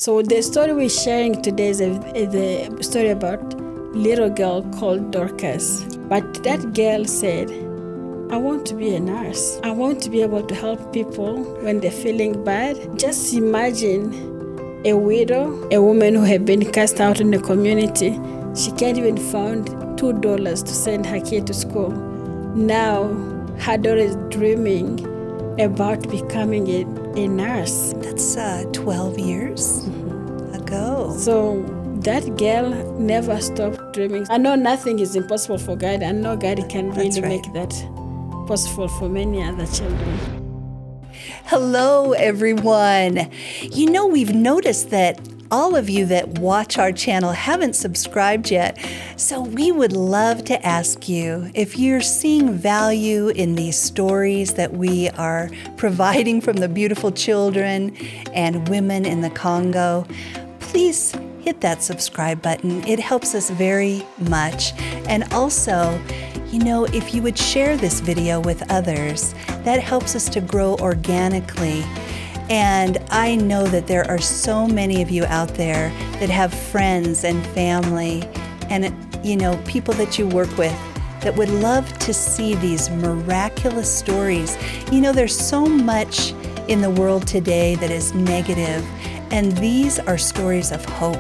So the story we're sharing today is a story about a little girl called Dorcus. But that girl said, I want to be a nurse. I want to be able to help people when they're feeling bad. Just imagine a widow, a woman who had been cast out in the community. She can't even find $2 to send her kid to school. Now her daughter is dreaming about becoming a nurse. That's 12 years ago. So that girl never stopped dreaming. I know nothing is impossible for God. I know God can really make that possible for many other children. Hello, everyone. You know, we've noticed that all of you that watch our channel haven't subscribed yet. So we would love to ask you if you're seeing value in these stories that we are providing from the beautiful children and women in the Congo. Please hit that subscribe button. It helps us very much. And also, you know, if you would share this video with others, that helps us to grow organically. And I know that there are so many of you out there that have friends and family and, you know, people that you work with that would love to see these miraculous stories. You know, there's so much in the world today that is negative, and these are stories of hope.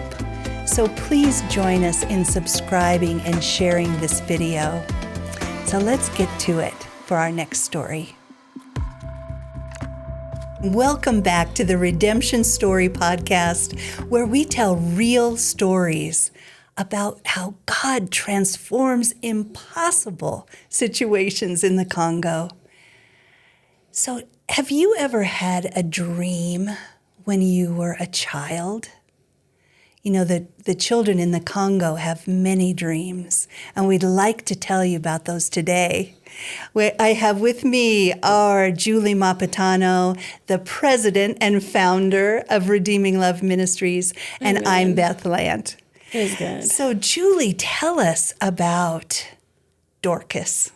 So please join us in subscribing and sharing this video. So let's get to it for our next story. Welcome back to the Redemption Story Podcast, where we tell real stories about how God transforms impossible situations in the Congo. So, have you ever had a dream when you were a child? You know, the children in the Congo have many dreams, and we'd like to tell you about those today. I have with me our Julie Mapatano, the president and founder of Redeeming Love Ministries, and Amen. I'm Beth Lant. Praise God. So, Julie, tell us about Dorcus.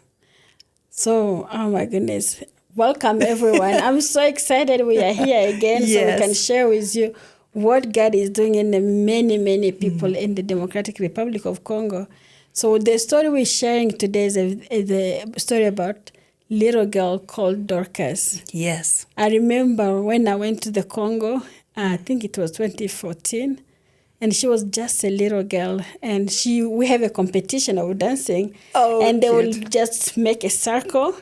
So, oh my goodness. Welcome, everyone. I'm so excited we are here again so we can share with you what God is doing in the many, many people in the Democratic Republic of Congo. So the story we're sharing today is a story about a little girl called Dorcus. Yes. I remember when I went to the Congo, I think it was 2014, and she was just a little girl, and we have a competition of dancing, and they will just make a circle,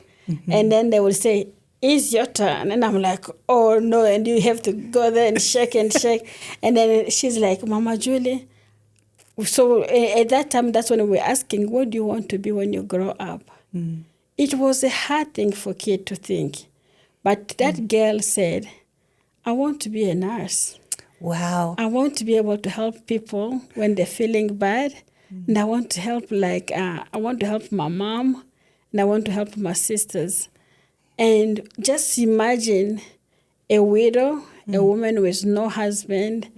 and then they will say, it's your turn. And I'm like, oh no, and you have to go there and shake. And then she's like, Mama Julie. So at that time, that's when we were asking, what do you want to be when you grow up? It was a hard thing for kids to think. But that girl said, I want to be a nurse. Wow. I want to be able to help people when they're feeling bad. And I want to help, I want to help my mom, and I want to help my sisters. And just imagine a widow, a woman with no husband,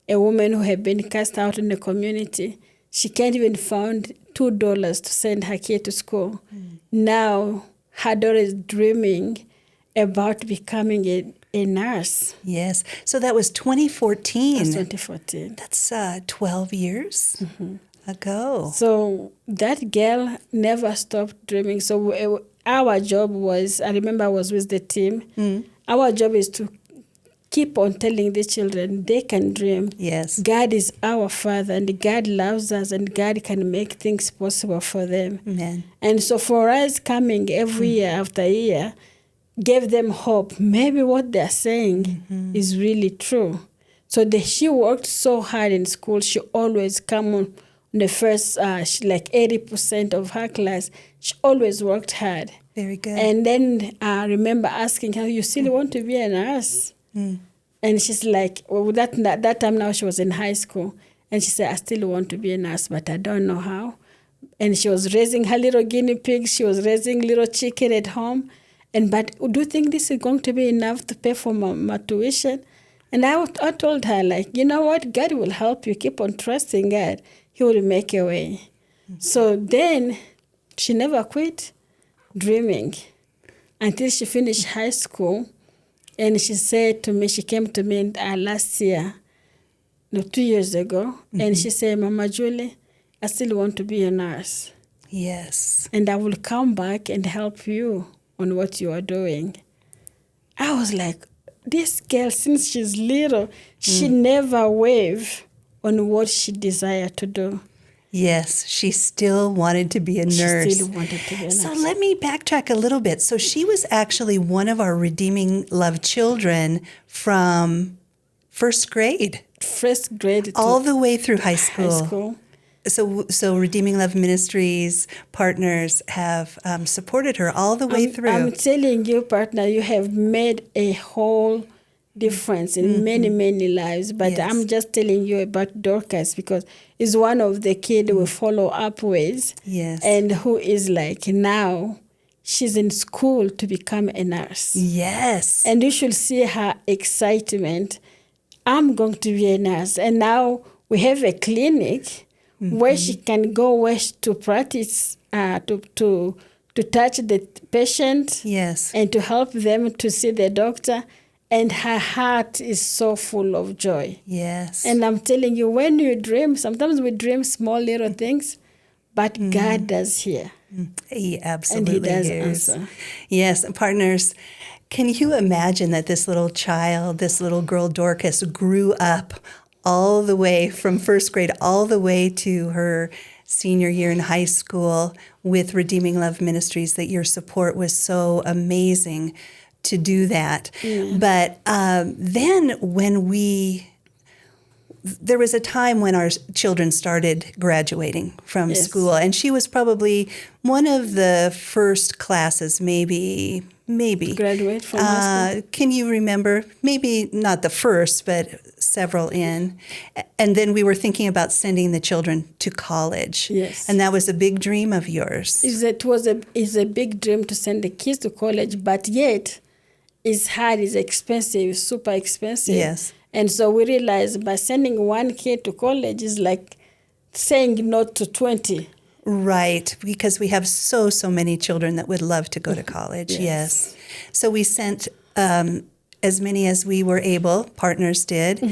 a woman who had been cast out in the community. She can't even find $2 to send her kid to school. Now her daughter is dreaming about becoming a nurse. Yes. So that was 2014. That's 2014. That's 12 years ago. So that girl never stopped dreaming. So our job was, I remember I was with the team, our job is to keep on telling the children they can dream. Yes. God is our Father, and God loves us, and God can make things possible for them. Amen. And so for us, coming every year after year, gave them hope. Maybe what they're saying is really true. So she worked so hard in school. She always come on the first, like 80% of her class. She always worked hard. Very good. And then I remember asking her, you still want to be a nurse? And she's like, well, that time now she was in high school. And she said, I still want to be a nurse, but I don't know how. And she was raising her little guinea pigs. She was raising little chicken at home. But do you think this is going to be enough to pay for my tuition? And I told her, like, you know what? God will help you. Keep on trusting God. He will make a way. So then she never quit dreaming until she finished high school. And she said to me, she came to me last year, 2 years ago, and she said, Mama Julie, I still want to be a nurse. Yes. And I will come back and help you on what you are doing. I was like, this girl, since she's little, she never wavered on what she desired to do. Yes, she still wanted to be a nurse. She still wanted to be a nurse. So let me backtrack a little bit. So she was actually one of our Redeeming Love children from first grade. First grade all the way through high school. High school. So Redeeming Love Ministries partners have supported her all the way through. I'm telling you, partner, you have made a whole difference in many, many lives. But I'm just telling you about Dorcus because it's one of the kids we follow up with. Yes. And who is like now, she's in school to become a nurse. Yes. And you should see her excitement. I'm going to be a nurse. And now we have a clinic where she can go to practice, to touch the patient. Yes. And to help them to see the doctor. And her heart is so full of joy. Yes. And I'm telling you, when you dream, sometimes we dream small little things, but God does hear. He absolutely and he does hears. answer. Yes, partners, can you imagine that this little child, this little girl Dorcas, grew up all the way from first grade all the way to her senior year in high school with Redeeming Love Ministries, that your support was so amazing to do that. But then there was a time when our children started graduating from school, and she was probably one of the first classes, maybe. Graduate from high school? Can you remember? Maybe not the first, but several in. And then we were thinking about sending the children to college. Yes. And that was a big dream of yours. It's a big dream to send the kids to college, but yet it's hard, it's expensive, super expensive. Yes. And so we realized by sending one kid to college is like saying no to 20. Right, because we have so many children that would love to go to college, yes. So we sent as many as we were able, partners did.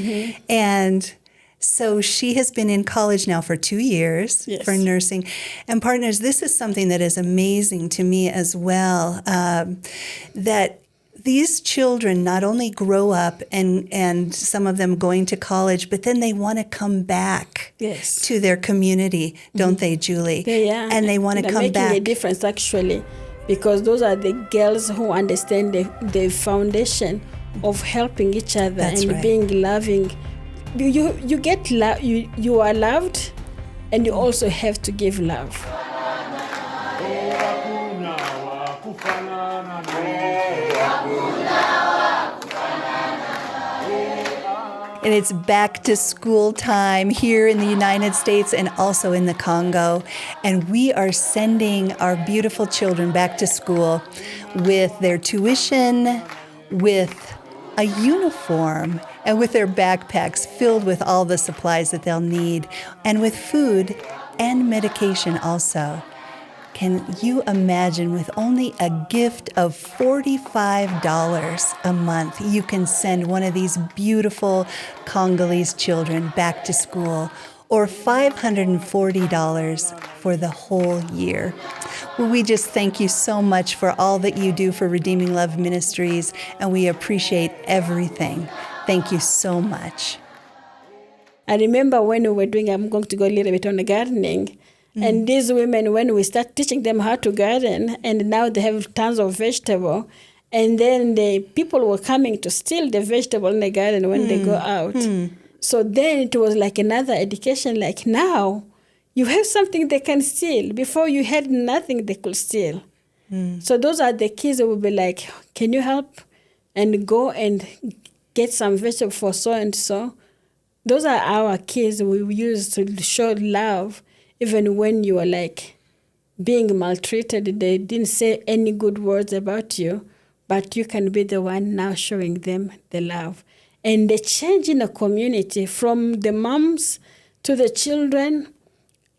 And so she has been in college now for 2 years for nursing. And partners, this is something that is amazing to me as well, that these children not only grow up and some of them going to college, but then they want to come back to their community, don't they, Julie? Yeah. And they want to come back. Making a difference, actually, because those are the girls who understand the foundation of helping each other being loving. You get love. You are loved, and you also have to give love. And it's back to school time here in the United States and also in the Congo. And we are sending our beautiful children back to school with their tuition, with a uniform, and with their backpacks filled with all the supplies that they'll need, and with food and medication also. Can you imagine, with only a gift of $45 a month, you can send one of these beautiful Congolese children back to school, or $540 for the whole year? Well, we just thank you so much for all that you do for Redeeming Love Ministries, and we appreciate everything. Thank you so much. I remember when we were doing, I'm going to go a little bit on the gardening, and these women, when we start teaching them how to garden, and now they have tons of vegetable, and then the people were coming to steal the vegetable in the garden when they go out. So then it was like another education, like now you have something they can steal. Before you had nothing they could steal. So those are the kids that will be like, can you help? And go and get some vegetable for so-and-so. Those are our kids we use to show love. Even when you are like being maltreated, they didn't say any good words about you, but you can be the one now showing them the love. And the change in the community, from the moms to the children,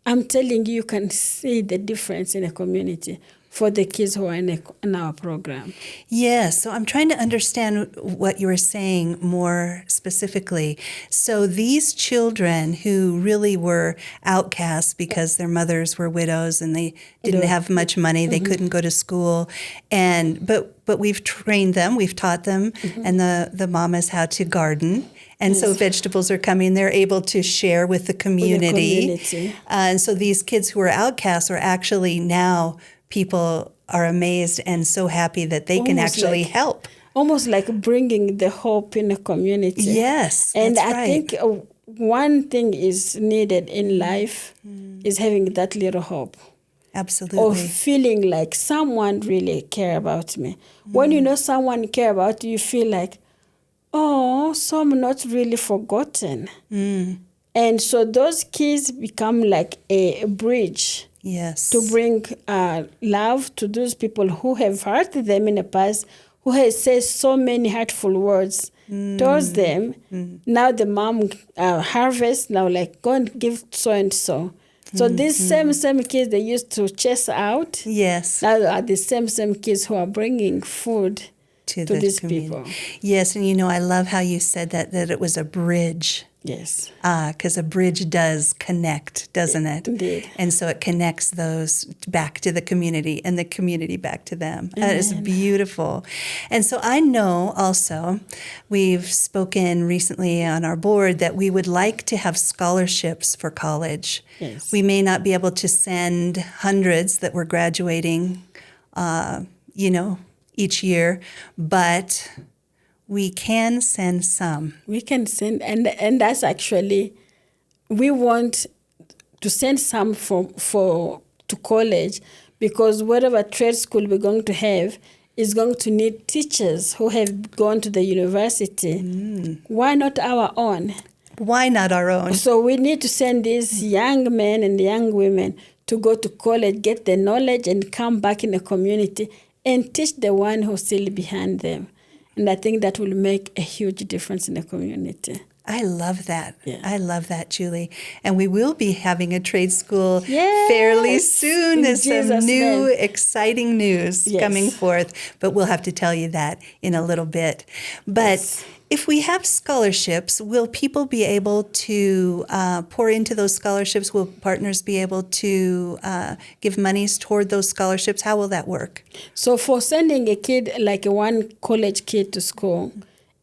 I'm telling you, you can see the difference in the community. for the kids who are in our program. Yes, so I'm trying to understand what you were saying more specifically. So these children who really were outcasts because their mothers were widows and they didn't have much money, they couldn't go to school, but we've trained them, we've taught them, and the mamas how to garden. And so vegetables are coming. They're able to share with the community. And so these kids who are outcasts are actually now, people are amazed and so happy that they can actually help. Almost like bringing the hope in the community. Yes, and that's I right. think one thing is needed in life is having that little hope. Absolutely. Or feeling like someone really care about me. When you know someone care about you, you feel like, oh, so I'm not really forgotten. And so those kids become like a bridge. Yes. To bring love to those people who have hurt them in the past, who has said so many hurtful words towards them. Now the mom harvests, now like, go and give so and so. So these same kids they used to chase out, yes, now are the same kids who are bringing food to these people. Yes, and I love how you said that it was a bridge. Yes. Because a bridge does connect, doesn't it? Indeed. And so it connects those back to the community and the community back to them. That is beautiful. And so I know also, we've spoken recently on our board that we would like to have scholarships for college. Yes. We may not be able to send hundreds that we're graduating, each year, but we can send some. We can send, and that's actually, we want to send some to college, because whatever trade school we're going to have is going to need teachers who have gone to the university. Why not our own? Why not our own? So we need to send these young men and young women to go to college, get the knowledge, and come back in the community and teach the one who's still behind them. And I think that will make a huge difference in the community. I love that. Yeah. I love that, Julie. And we will be having a trade school fairly soon. There's some new exciting news coming forth, but we'll have to tell you that in a little bit. But if we have scholarships, will people be able to pour into those scholarships? Will partners be able to give monies toward those scholarships? How will that work? So for sending a kid, like one college kid to school,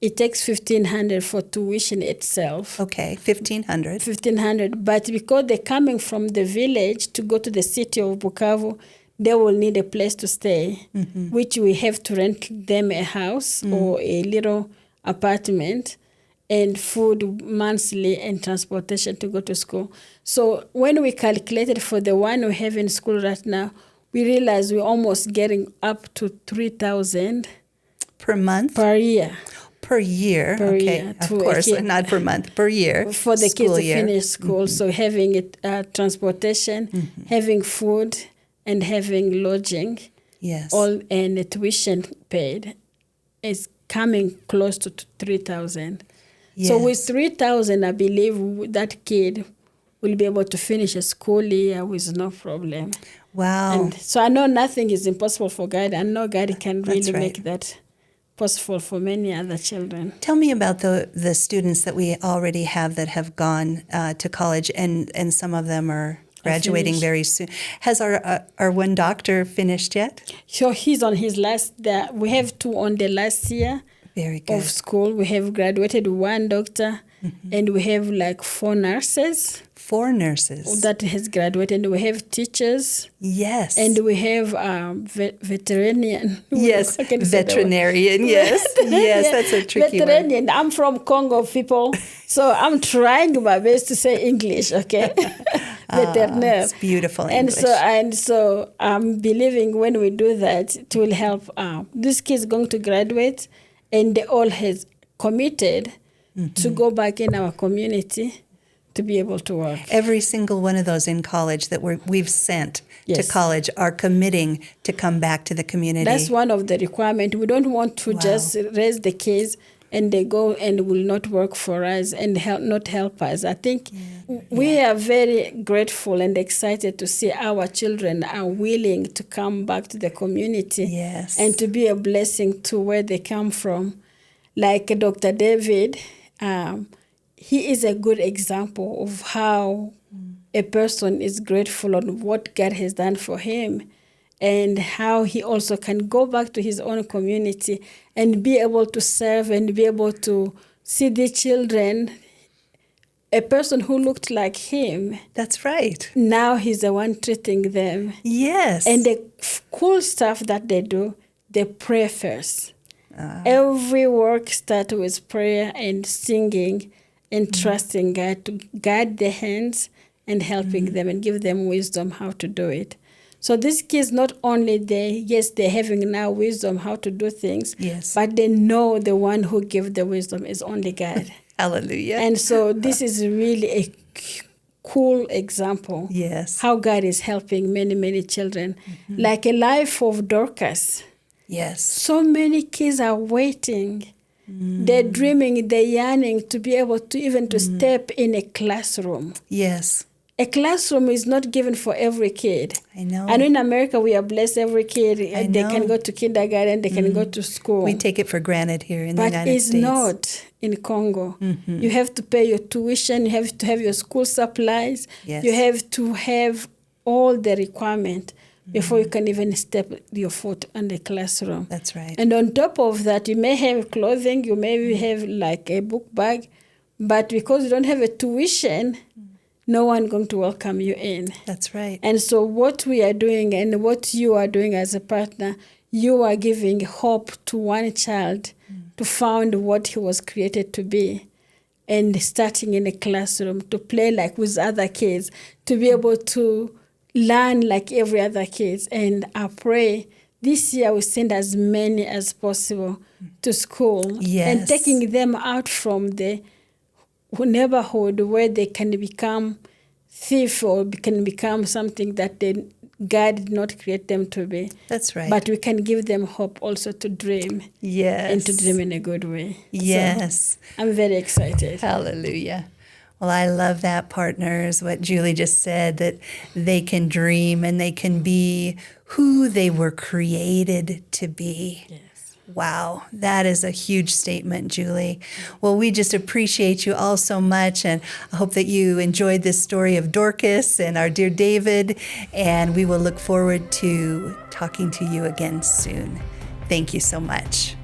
it takes $1,500 for tuition itself. Okay, $1,500. $1,500, but because they're coming from the village to go to the city of Bukavu, they will need a place to stay, which we have to rent them a house or a little apartment, and food monthly, and transportation to go to school. So when we calculated for the one we have in school right now, we realized we're almost getting up to $3,000 per month? Per year. Per year, okay, of course, not per month, per year. For the kids to finish school, so having transportation, having food, and having lodging, all and the tuition paid, is coming close to 3,000. So with 3,000, I believe that kid will be able to finish a school year with no problem. Wow. And so I know nothing is impossible for God. I know God can really make that possible for many other children. Tell me about the students that we already have that have gone to college, and some of them are graduating very soon. Has our one doctor finished yet? So he's on his last. We have two on the last year of school. We have graduated one doctor, and we have like 4 nurses. 4 nurses. That has graduated. We have teachers. Yes. And we have veterinarian. Yes, veterinarian, yes. Yes, that's a tricky veterinarian. I'm from Congo, people. So I'm trying my best to say English, okay? Veterinarian. It's beautiful English. And so I'm believing when we do that, it will help. These kids going to graduate, and they all has committed to go back in our community to be able to work. Every single one of those in college that we've sent to college are committing to come back to the community. That's one of the requirements. We don't want to just raise the kids and they go and will not work for us and not help us. I think we are very grateful and excited to see our children are willing to come back to the community and to be a blessing to where they come from. Like Dr. David, he is a good example of how a person is grateful on what God has done for him, and how he also can go back to his own community and be able to serve and be able to see the children, a person who looked like him. That's right. Now he's the one treating them. Yes. And the cool stuff that they do, they pray first. Every work starts with prayer and singing and trusting God to guide their hands and helping them and give them wisdom how to do it. So these kids, not only they're having now wisdom how to do things, but they know the one who gives the wisdom is only God. Hallelujah. And so this is really a cool example. Yes. How God is helping many, many children. Like a life of Dorcus. Yes. So many kids are waiting. They're dreaming, they're yearning to be able to even to step in a classroom. Yes. A classroom is not given for every kid. I know. And in America, we are blessed every kid. They can go to kindergarten, they can go to school. We take it for granted here in the United States. But it's not in Congo. You have to pay your tuition, you have to have your school supplies, you have to have all the requirement before you can even step your foot in the classroom. That's right. And on top of that, you may have clothing, you may have like a book bag, but because you don't have a tuition, no one going to welcome you in. That's right. And so what we are doing and what you are doing as a partner, you are giving hope to one child to find what he was created to be, and starting in a classroom to play like with other kids, to be able to learn like every other kids. And I pray this year we send as many as possible to school and taking them out from the neighborhood where they can become thief or can become something that God did not create them to be. That's right. But we can give them hope also to dream. Yes. And to dream in a good way. Yes. So I'm very excited. Hallelujah. Well, I love that, partners, what Julie just said, that they can dream and they can be who they were created to be. Yes. Wow, that is a huge statement, Julie. Well, we just appreciate you all so much, and I hope that you enjoyed this story of Dorcas and our dear David, and we will look forward to talking to you again soon. Thank you so much.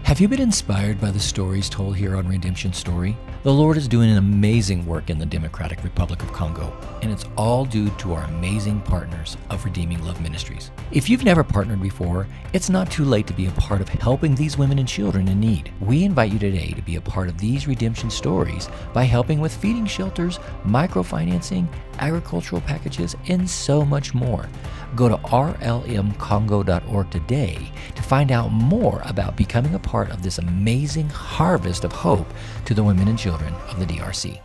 Have you been inspired by the stories told here on Redemption Story? The Lord is doing an amazing work in the Democratic Republic of Congo, and it's all due to our amazing partners of Redeeming Love Ministries. If you've never partnered before, it's not too late to be a part of helping these women and children in need. We invite you today to be a part of these redemption stories by helping with feeding shelters, microfinancing, agricultural packages, and so much more. Go to rlmcongo.org today to find out more about becoming a part of this amazing harvest of hope to the women and children of the DRC.